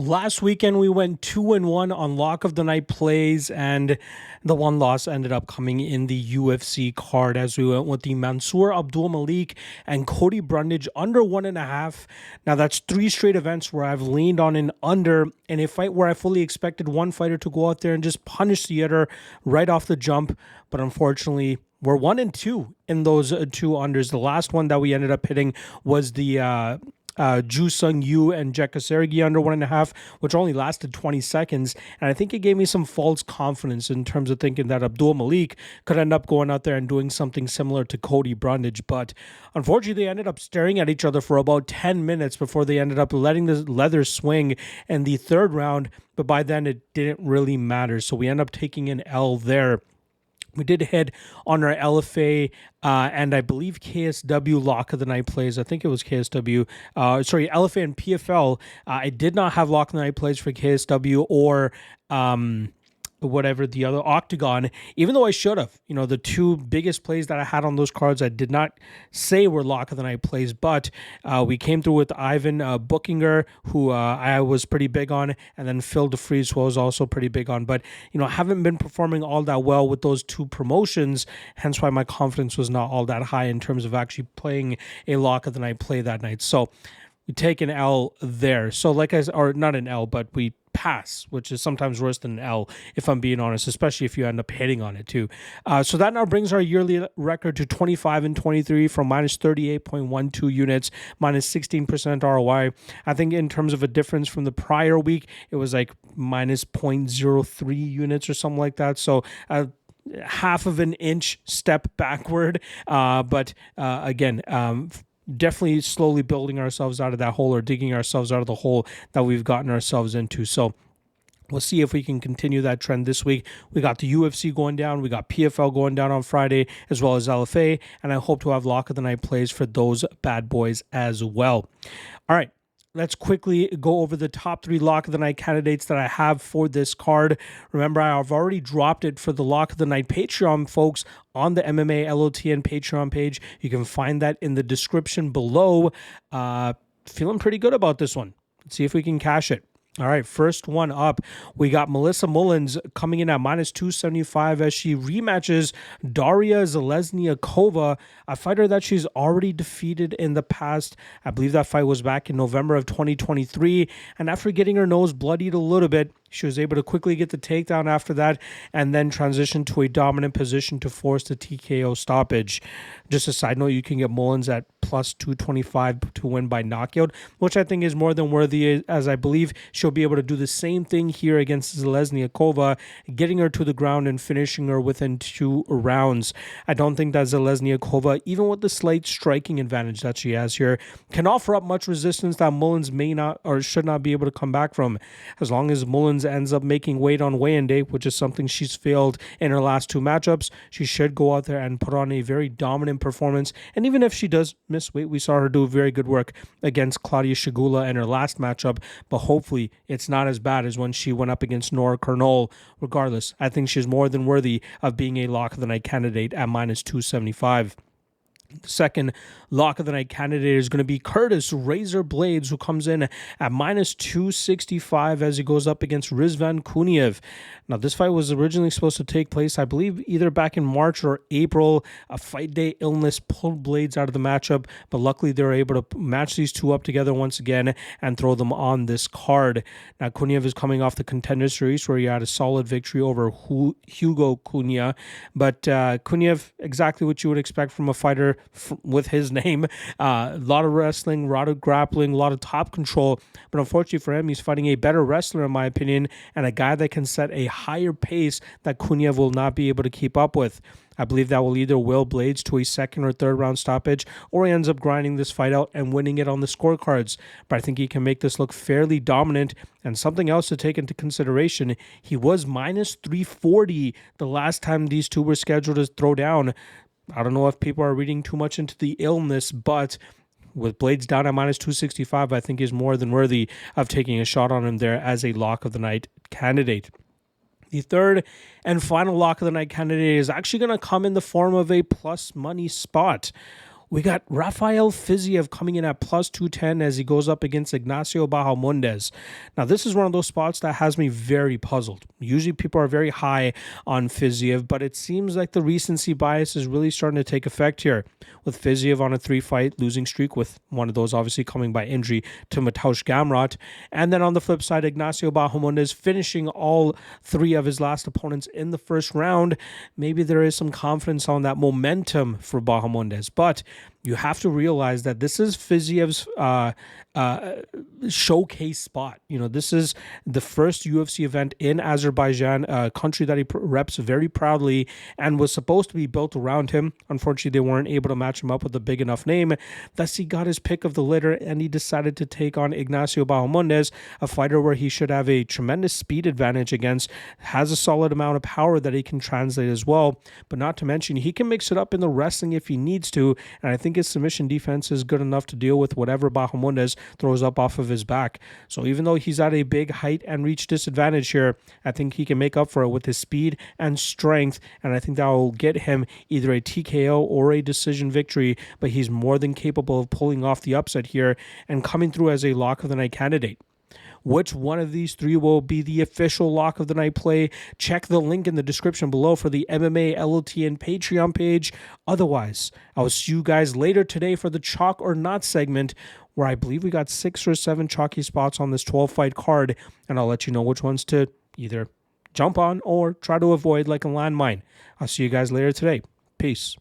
Last weekend, we went 2-1 on lock of the night plays, and the one loss ended up coming in the UFC card as we went with the Mansoor Abdul Malik and Cody Brundage under 1.5. Now, that's three straight events where I've leaned on an under in a fight where I fully expected one fighter to go out there and just punish the other right off the jump. But unfortunately, we're 1-2 in those two unders. The last one that we ended up hitting was the Ju Sung Yu and Jekka Sergi under 1.5, which only lasted 20 seconds. And I think it gave me some false confidence in terms of thinking that Abdul Malik could end up going out there and doing something similar to Cody Brundage. But unfortunately, they ended up staring at each other for about 10 minutes before they ended up letting the leather swing in the third round. But by then, it didn't really matter. So we end up taking an L there. We did hit on our LFA and I believe KSW lock of the night plays. I think it was KSW. LFA and PFL. I did not have lock of the night plays for KSW or whatever the other OKTAGON, even though I should have. The two biggest plays that I had on those cards, I did not say were lock of the night plays, but we came through with Ivan Bookinger, who I was pretty big on, and then Phil DeFries, who I was also pretty big on. But, I haven't been performing all that well with those two promotions, hence why my confidence was not all that high in terms of actually playing a lock of the night play that night. So we take an L there. So like I said, or not an L, but we pass, which is sometimes worse than an L, if I'm being honest, especially if you end up hitting on it too. So that now brings our yearly record to 25-23 from minus 38.12 units, minus 16% ROI. I think in terms of a difference from the prior week, it was like minus 0.03 units or something like that. So half of an inch step backward. But again, definitely slowly building ourselves out of that hole or digging ourselves out of the hole that we've gotten ourselves into. So we'll see if we can continue that trend this week. We got the UFC going down. We got PFL going down on Friday, as well as LFA. And I hope to have lock of the night plays for those bad boys as well. All right. Let's quickly go over the top 3 lock of the night candidates that I have for this card. Remember, I've already dropped it for the lock of the night Patreon folks on the MMA LOTN Patreon page. You can find that in the description below. Feeling pretty good about this one. Let's see if we can cash it. All right, first one up, we got Melissa Mullins coming in at minus 275 as she rematches Daria Zelezniakova, a fighter that she's already defeated in the past. I believe that fight was back in November of 2023, and after getting her nose bloodied a little bit, she was able to quickly get the takedown after that and then transition to a dominant position to force the TKO stoppage. Just a side note, you can get Mullins at plus 225 to win by knockout, which I think is more than worthy, as I believe she'll be able to do the same thing here against Zelezniakova, getting her to the ground and finishing her within 2 rounds. I don't think that Zelezniakova, even with the slight striking advantage that she has here, can offer up much resistance that Mullins may not or should not be able to come back from. As long as Mullins ends up making weight on weigh-in day, which is something she's failed in her last 2 matchups, she should go out there and put on a very dominant performance. And even if she does miss weight, we saw her do very good work against Claudia Shigula in her last matchup, but hopefully it's not as bad as when she went up against Nora Kernol. Regardless, I think she's more than worthy of being a lock of the night candidate at minus 275. The second lock of the night candidate is going to be Curtis Razor Blades, who comes in at minus 265 as he goes up against Rizvan Kuniev. Now, this fight was originally supposed to take place, I believe, either back in March or April. A fight day illness pulled Blades out of the matchup, but luckily they were able to match these two up together once again and throw them on this card. Now, Kuniev is coming off the Contender series where he had a solid victory over Hugo Cunha, but Kuniev, exactly what you would expect from a fighter with his name. A lot of wrestling, a lot of grappling, a lot of top control. But unfortunately for him, he's fighting a better wrestler, in my opinion, and a guy that can set a higher pace that Kuniev will not be able to keep up with. I believe that will either will Blades to a 2nd or 3rd round stoppage, or he ends up grinding this fight out and winning it on the scorecards. But I think he can make this look fairly dominant. And something else to take into consideration, he was minus 340 the last time these two were scheduled to throw down. I don't know if people are reading too much into the illness, but with Blades down at minus 265, I think he's more than worthy of taking a shot on him there as a lock of the night candidate. The third and final lock of the night candidate is actually going to come in the form of a plus money spot. We got Rafael Fiziev coming in at plus 210 as he goes up against Ignacio Bahamondes. Now, this is one of those spots that has me very puzzled. Usually people are very high on Fiziev, but it seems like the recency bias is really starting to take effect here, with Fiziev on a 3-fight losing streak, with one of those obviously coming by injury to Mateusz Gamrot. And then on the flip side, Ignacio Bahamondes finishing all 3 of his last opponents in the first round. Maybe there is some confidence on that momentum for Bahamondes, but you have to realize that this is Fiziev's showcase spot. You know, this is the first UFC event in Azerbaijan, a country that he reps very proudly and was supposed to be built around him. Unfortunately, they weren't able to match him up with a big enough name. Thus, he got his pick of the litter and he decided to take on Ignacio Bahamondes, a fighter where he should have a tremendous speed advantage against, has a solid amount of power that he can translate as well. But not to mention, he can mix it up in the wrestling if he needs to, and I think his submission defense is good enough to deal with whatever Bahamondes throws up off of his back. So even though he's at a big height and reach disadvantage here, I think he can make up for it with his speed and strength, and I think that will get him either a TKO or a decision victory, but he's more than capable of pulling off the upset here and coming through as a lock of the night candidate. Which one of these 3 will be the official lock of the night play? Check the link in the description below for the MMA LOTN Patreon page. Otherwise, I will see you guys later today for the chalk or not segment, where I believe we got 6 or 7 chalky spots on this 12-fight card, and I'll let you know which ones to either jump on or try to avoid like a landmine. I'll see you guys later today. Peace.